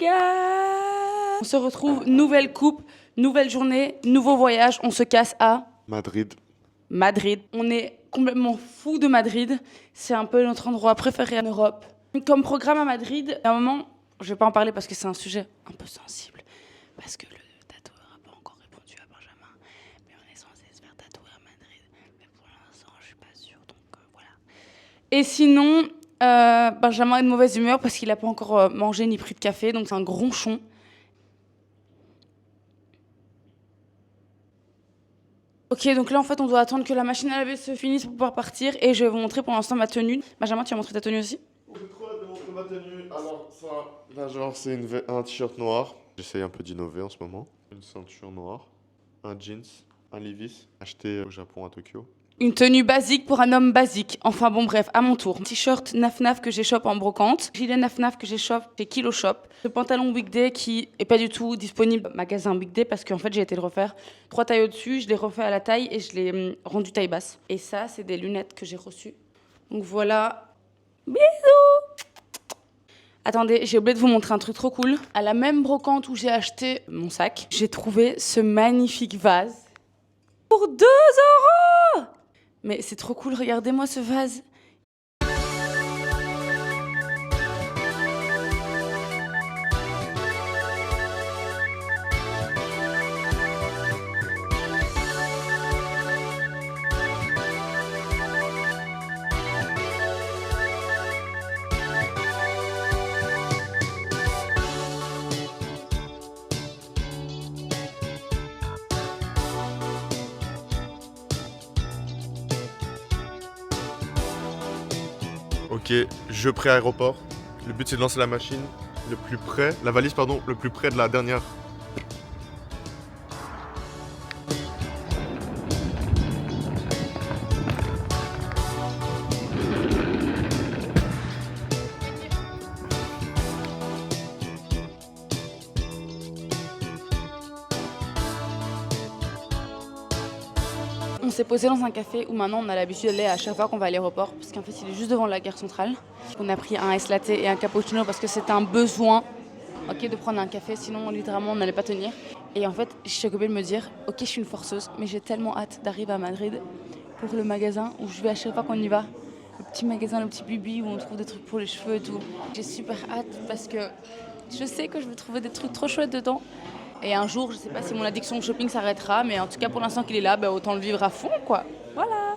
gars. On se retrouve, nouvelle coupe, nouvelle journée, nouveau voyage. On se casse à Madrid. On est complètement fou de Madrid. C'est un peu notre endroit préféré en Europe. Comme programme à Madrid, à un moment, je vais pas en parler parce que c'est un sujet un peu sensible. Parce que le tatoueur n'a pas encore répondu à Benjamin. Mais on est censé se faire tatouer à Madrid. Mais pour l'instant, je suis pas sûre. Donc voilà. Et sinon, Benjamin est de mauvaise humeur parce qu'il n'a pas encore mangé ni pris de café. Donc c'est un gronchon. Ok, donc là en fait on doit attendre que la machine à laver se finisse pour pouvoir partir et je vais vous montrer pour l'instant ma tenue. Benjamin, tu vas montrer ta tenue aussi? J'ai trop hâte de montrer ma tenue. Alors ça, là genre c'est un t-shirt noir. J'essaye un peu d'innover en ce moment. Une ceinture noire, un jeans, un Levi's acheté au Japon à Tokyo. Une tenue basique pour un homme basique. Enfin bon bref, à mon tour. T-shirt Naf Naf que j'échoppe en brocante. Gilet Naf Naf que j'échoppe chez Kilo Shop. Ce pantalon Weekday qui est pas du tout disponible au magasin Weekday parce qu'en fait j'ai été le refaire 3 tailles au-dessus. Je l'ai refait à la taille et je l'ai rendu taille basse. Et ça c'est des lunettes que j'ai reçues. Donc voilà. Bisous. Attendez, j'ai oublié de vous montrer un truc trop cool. À la même brocante où j'ai acheté mon sac, j'ai trouvé ce magnifique vase pour 2 €. Mais c'est trop cool, regardez-moi ce vase. Ok, je pré-aéroport. Le but c'est de lancer la machine le plus près, la valise pardon, le plus près de la dernière. On s'est posé dans un café où maintenant on a l'habitude d'aller à chaque fois qu'on va à l'aéroport, parce qu'en fait il est juste devant la gare centrale. On a pris un ice latte et un cappuccino parce que c'était un besoin, ok, de prendre un café, sinon littéralement on n'allait pas tenir. Et en fait j'ai oublié de me dire, ok je suis une forceuse, mais j'ai tellement hâte d'arriver à Madrid pour le magasin où je vais à chaque fois qu'on y va. Le petit magasin, le petit bibi où on trouve des trucs pour les cheveux et tout. J'ai super hâte parce que je sais que je vais trouver des trucs trop chouettes dedans. Et un jour, je sais pas si mon addiction au shopping s'arrêtera, mais en tout cas pour l'instant qu'il est là, bah, autant le vivre à fond, quoi. Voilà.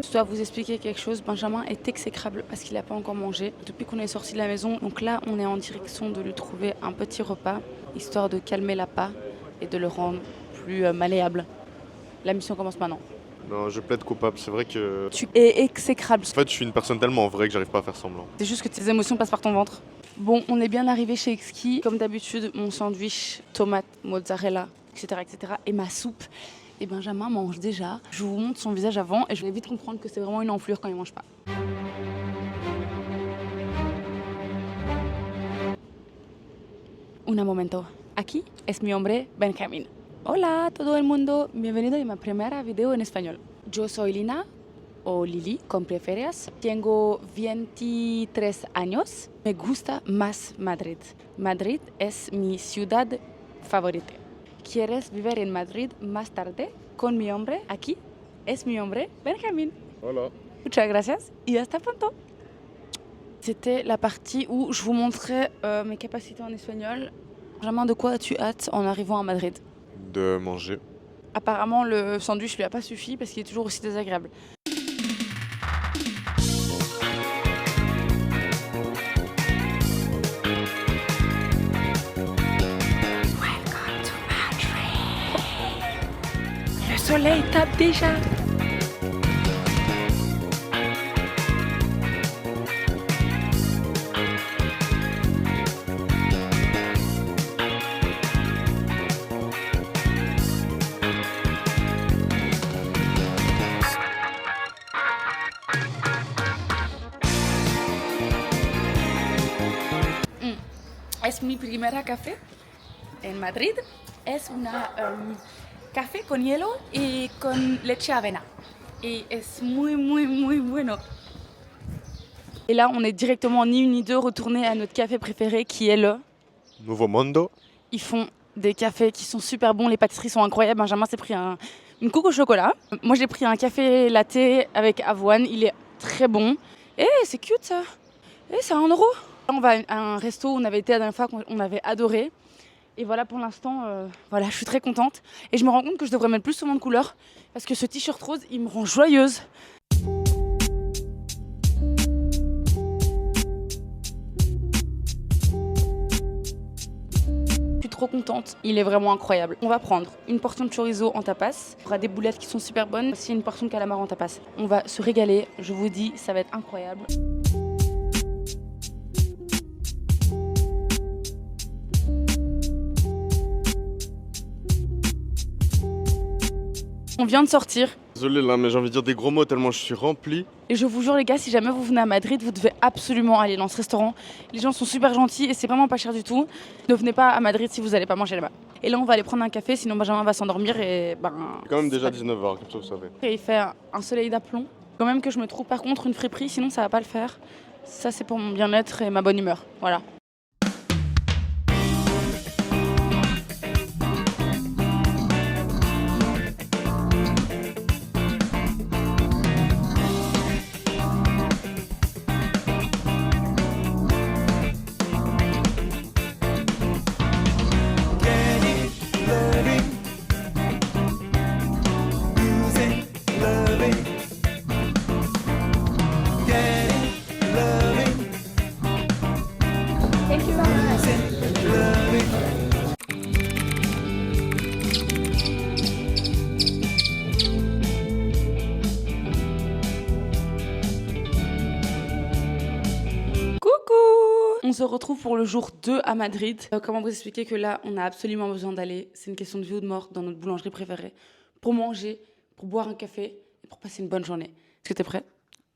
Je dois vous expliquer quelque chose. Benjamin est exécrable parce qu'il n'a pas encore mangé depuis qu'on est sorti de la maison. Donc là, on est en direction de lui trouver un petit repas, histoire de calmer l'appât et de le rendre plus malléable. La mission commence maintenant. Non, je plaide coupable, c'est vrai que... Tu es exécrable. En fait, je suis une personne tellement vraie que j'arrive pas à faire semblant. C'est juste que tes émotions passent par ton ventre. Bon, on est bien arrivé chez Exquis. Comme d'habitude, mon sandwich, tomate, mozzarella, etc. et ma soupe. Et Benjamin mange déjà. Je vous montre son visage avant et je vais vite comprendre que c'est vraiment une enflure quand il mange pas. Un momento. Aquí es mi hombre Benjamín. Hola a todo el mundo. Bienvenido a mi primera video en español. Yo soy Lina, o Lili, como prefieras. Tengo 23 años. Me gusta más Madrid. Madrid es mi ciudad favorita. ¿Quieres vivir en Madrid más tarde con mi hombre? Aquí es mi hombre Benjamín. Voilà. Muchas gracias y hasta pronto. C'était la partie où je vous montrais mes capacités en espagnol. Benjamin, de quoi as-tu hâte en arrivant à Madrid? De manger. Apparemment, le sandwich lui a pas suffi parce qu'il est toujours aussi désagréable. Welcome to Madrid. Le soleil tape déjà. Es mi primera café en Madrid. Es una café con hielo y con leche avena. Et es muy, muy, muy bueno. Et là, on est directement ni une ni deux retourné à notre café préféré qui est le Nouveau Mondo. Ils font des cafés qui sont super bons, les pâtisseries sont incroyables. Benjamin s'est pris une coupe au chocolat. Moi, j'ai pris un café latte avec avoine, il est très bon. Et c'est cute ça. Et c'est 1 euro. Là, on va à un resto où on avait été la dernière fois, qu'on avait adoré. Et voilà, pour l'instant, voilà, je suis très contente. Et je me rends compte que je devrais mettre plus souvent de couleurs parce que ce t-shirt rose, il me rend joyeuse. Je suis trop contente, il est vraiment incroyable. On va prendre une portion de chorizo en tapas. Il y aura des boulettes qui sont super bonnes. Aussi une portion de calamar en tapas. On va se régaler, je vous dis, ça va être incroyable. On vient de sortir. Désolé là, mais j'ai envie de dire des gros mots tellement je suis rempli. Et je vous jure les gars, si jamais vous venez à Madrid, vous devez absolument aller dans ce restaurant. Les gens sont super gentils et c'est vraiment pas cher du tout. Ne venez pas à Madrid si vous n'allez pas manger là-bas. Et là on va aller prendre un café, sinon Benjamin va s'endormir et ben... C'est quand même déjà 19h, comme ça vous savez. Et il fait un soleil d'aplomb. Quand même que je me trouve par contre une friperie, sinon ça va pas le faire. Ça c'est pour mon bien-être et ma bonne humeur, voilà. On se retrouve pour le jour 2 à Madrid. Comment vous expliquer que là, on a absolument besoin d'aller. C'est une question de vie ou de mort dans notre boulangerie préférée. Pour manger, pour boire un café et pour passer une bonne journée. Est-ce que t'es prêt ?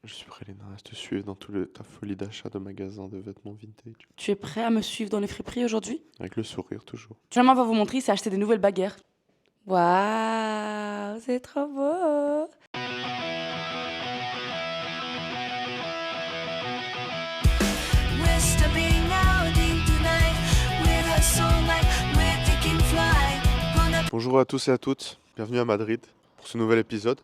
Je suis prêt, Léna, à te suivre dans ta folie d'achat de magasins de vêtements vintage. Tu es prêt à me suivre dans les friperies aujourd'hui ? Avec le sourire, toujours. Finalement, on va vous montrer, il s'est acheté des nouvelles baguettes. Waouh, c'est trop beau. Bonjour à tous et à toutes, bienvenue à Madrid pour ce nouvel épisode.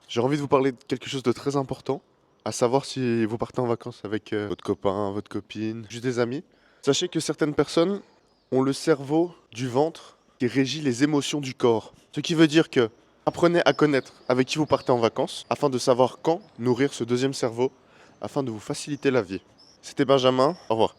J'ai envie de vous parler de quelque chose de très important, à savoir si vous partez en vacances avec votre copain, votre copine, juste des amis. Sachez que certaines personnes ont le cerveau du ventre qui régit les émotions du corps. Ce qui veut dire que apprenez à connaître avec qui vous partez en vacances afin de savoir quand nourrir ce deuxième cerveau afin de vous faciliter la vie. C'était Benjamin, au revoir.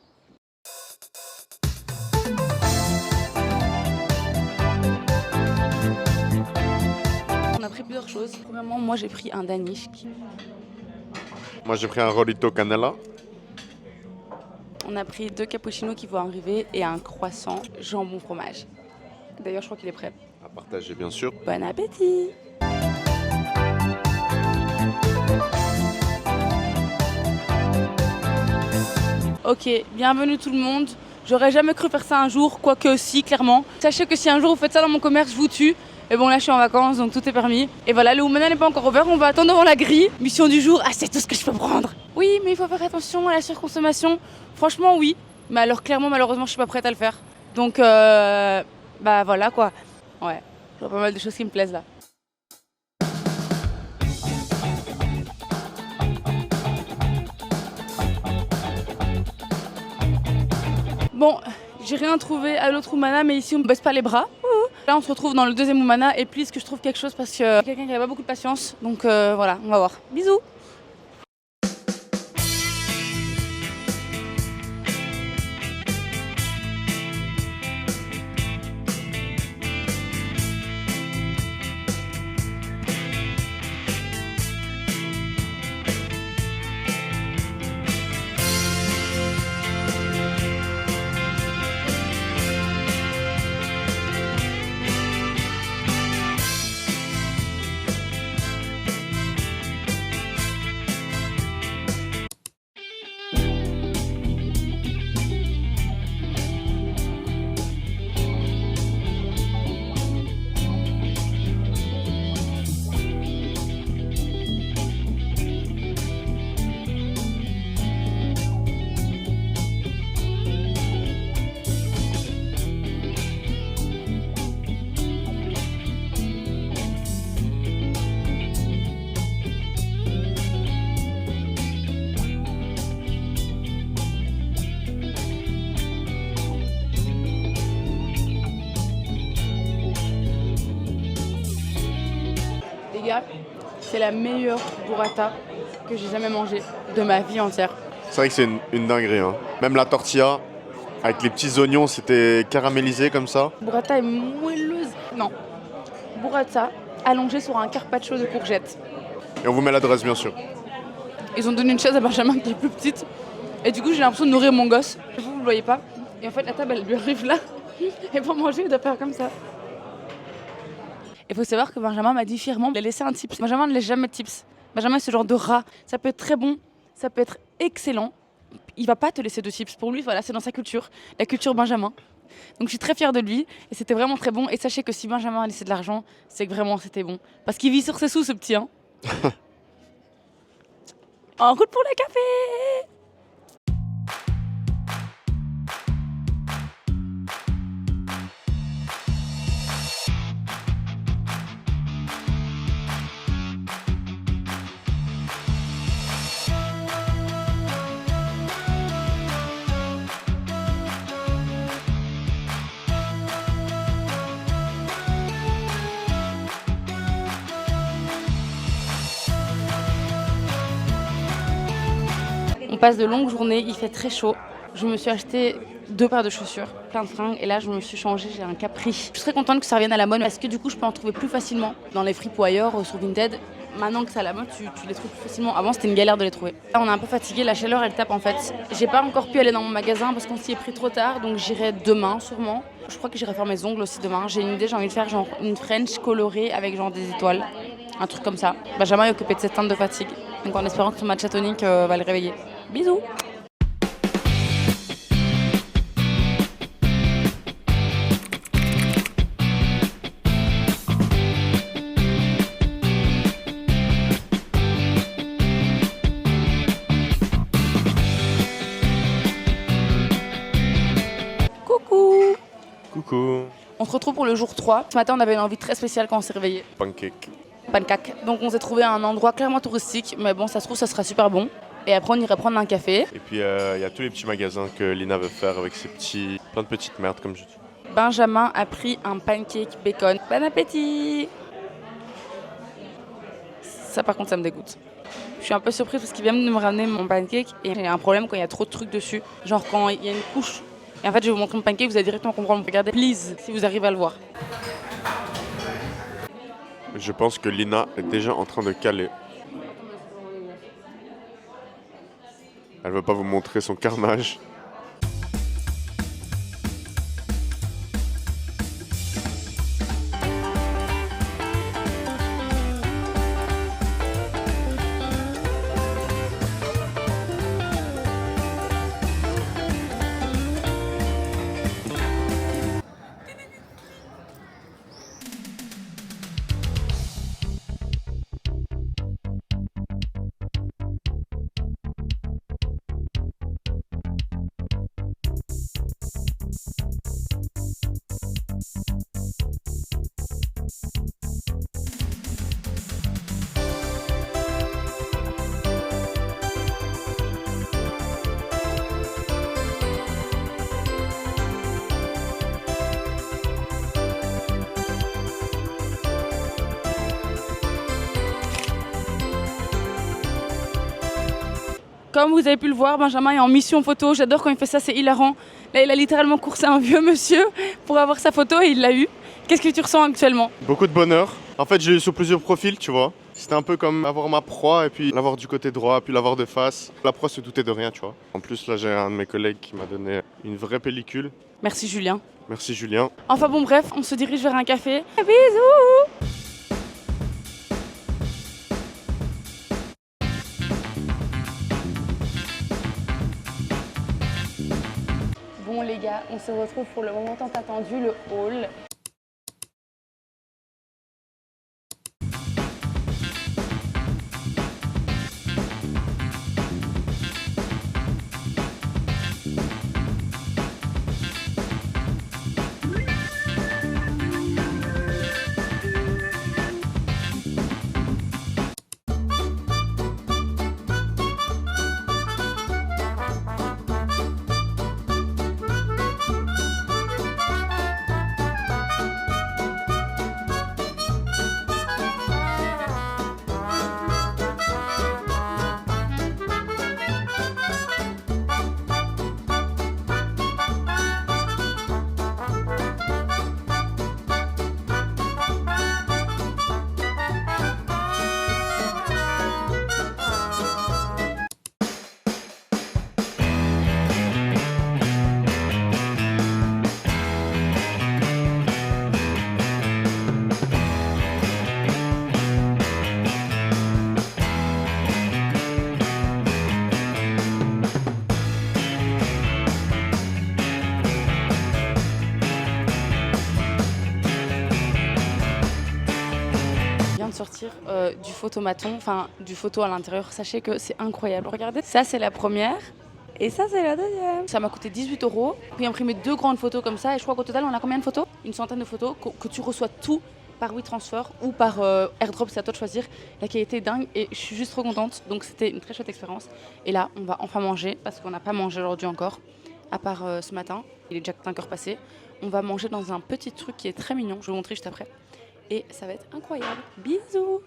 On a pris plusieurs choses. Premièrement, moi j'ai pris un danish. Moi j'ai pris un Rolito Canela. On a pris 2 cappuccinos qui vont arriver et un croissant jambon fromage. D'ailleurs, je crois qu'il est prêt. À partager bien sûr. Bon appétit! Ok, bienvenue tout le monde. J'aurais jamais cru faire ça un jour, quoique si, clairement. Sachez que si un jour vous faites ça dans mon commerce, je vous tue. Et bon, là je suis en vacances, donc tout est permis. Et voilà, le Woumana n'est pas encore ouvert, on va attendre devant la grille. Mission du jour, c'est tout ce que je peux prendre. Oui, mais il faut faire attention à la surconsommation. Franchement, oui. Mais alors clairement, malheureusement, je suis pas prête à le faire. Donc, bah voilà quoi. Ouais, je vois pas mal de choses qui me plaisent là. Bon, j'ai rien trouvé à l'autre Woumana, mais ici on ne baisse pas les bras. Là on se retrouve dans le deuxième Woumana et please que je trouve quelque chose parce que quelqu'un qui n'a pas beaucoup de patience. Donc voilà, on va voir. Bisous! Les gars, c'est la meilleure burrata que j'ai jamais mangée de ma vie entière. C'est vrai que c'est une dinguerie. Hein. Même la tortilla, avec les petits oignons, c'était caramélisé comme ça. Burrata est moelleuse. Non. Burrata allongée sur un carpaccio de courgettes. Et on vous met l'adresse, bien sûr. Ils ont donné une chaise à Benjamin qui est plus petite. Et du coup, j'ai l'impression de nourrir mon gosse. Vous le voyez pas. Et en fait, la table, elle lui arrive là. Et pour manger, il doit faire comme ça. Il faut savoir que Benjamin m'a dit fièrement de laisser un tips. Benjamin ne laisse jamais de tips. Benjamin est ce genre de rat. Ça peut être très bon, ça peut être excellent. Il va pas te laisser de tips. Pour lui, voilà, c'est dans sa culture. La culture Benjamin. Donc je suis très fière de lui. Et c'était vraiment très bon. Et sachez que si Benjamin a laissé de l'argent, c'est que vraiment c'était bon. Parce qu'il vit sur ses sous, ce petit. Hein. En route pour le café! On passe de longues journées, il fait très chaud. Je me suis acheté 2 paires de chaussures, plein de fringues, et là je me suis changée, j'ai un Capri. Je suis très contente que ça revienne à la mode parce que du coup je peux en trouver plus facilement dans les fripes ou ailleurs, sur Vinted. Maintenant que c'est à la mode, tu les trouves plus facilement. Avant c'était une galère de les trouver. Là on est un peu fatigué, la chaleur elle tape en fait. J'ai pas encore pu aller dans mon magasin parce qu'on s'y est pris trop tard, donc j'irai demain sûrement. Je crois que j'irai faire mes ongles aussi demain. J'ai une idée, j'ai envie de faire genre une French colorée avec genre des étoiles. Un truc comme ça. Benjamin est occupé de cette teinte de fatigue. Donc en espérant que son matcha tonic va le réveiller. Bisous. Coucou. Coucou. On se retrouve pour le jour 3. Ce matin, on avait une envie très spéciale quand on s'est réveillé. Pancake. Pancake. Donc on s'est trouvé à un endroit clairement touristique, mais bon, ça se trouve, ça sera super bon. Et après, on irait prendre un café. Et puis, il y a tous les petits magasins que Lina veut faire avec ses plein de petites merdes, comme je dis. Benjamin a pris un pancake bacon. Bon appétit! Ça, par contre, ça me dégoûte. Je suis un peu surprise parce qu'il vient de me ramener mon pancake et j'ai un problème quand il y a trop de trucs dessus. Genre quand il y a une couche. Et en fait, je vais vous montrer mon pancake, vous allez directement comprendre. Regardez, please, si vous arrivez à le voir. Je pense que Lina est déjà en train de caler. Elle veut pas vous montrer son carnage. Comme vous avez pu le voir, Benjamin est en mission photo. J'adore quand il fait ça, c'est hilarant. Là, il a littéralement coursé un vieux monsieur pour avoir sa photo et il l'a eu. Qu'est-ce que tu ressens actuellement? Beaucoup de bonheur. En fait, j'ai eu sur plusieurs profils, tu vois. C'était un peu comme avoir ma proie et puis l'avoir du côté droit, puis l'avoir de face. La proie se doutait de rien, tu vois. En plus, là, j'ai un de mes collègues qui m'a donné une vraie pellicule. Merci Julien. Merci Julien. Enfin bon, bref, on se dirige vers un café. Bisous! Bon les gars, on se retrouve pour le moment tant attendu, le haul. sortir du photomaton, enfin du photo à l'intérieur. Sachez que c'est incroyable. Regardez, ça c'est la première. Et ça, c'est la deuxième. Ça m'a coûté 18 €. Puis imprimé 2 grandes photos comme ça. Et je crois qu'au total, on a combien de photos? Une centaine de photos que tu reçois tout par WeTransfer ou par AirDrop. C'est à toi de choisir. La qualité est dingue et je suis juste trop contente. Donc, c'était une très chouette expérience. Et là, on va enfin manger parce qu'on n'a pas mangé aujourd'hui encore, à part ce matin. Il est déjà 5 heures passées. On va manger dans un petit truc qui est très mignon. Je vais vous montrer juste après. Et ça va être incroyable. Bisous!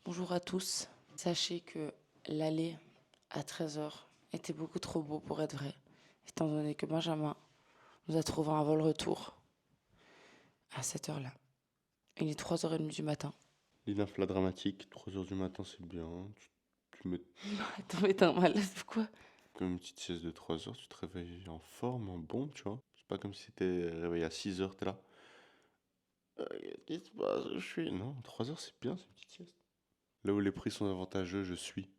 Bonjour à tous. Sachez que l'aller à 13 h était beaucoup trop beau pour être vrai, étant donné que Benjamin nous a trouvé un vol retour à cette heure-là. Il est 3h30 du matin. L'infla dramatique, 3 h du matin, c'est bien. Tu mets Attends, mais t'es un malade, pourquoi? comme une petite sieste de 3 h, tu te réveilles en forme, en bombe, tu vois. C'est pas comme si t'étais réveillé à 6 h, t'es là. Qu'est-ce qui se passe? Je suis. Non, 3 h, c'est bien, c'est une petite sieste. Là où les prix sont avantageux, je suis.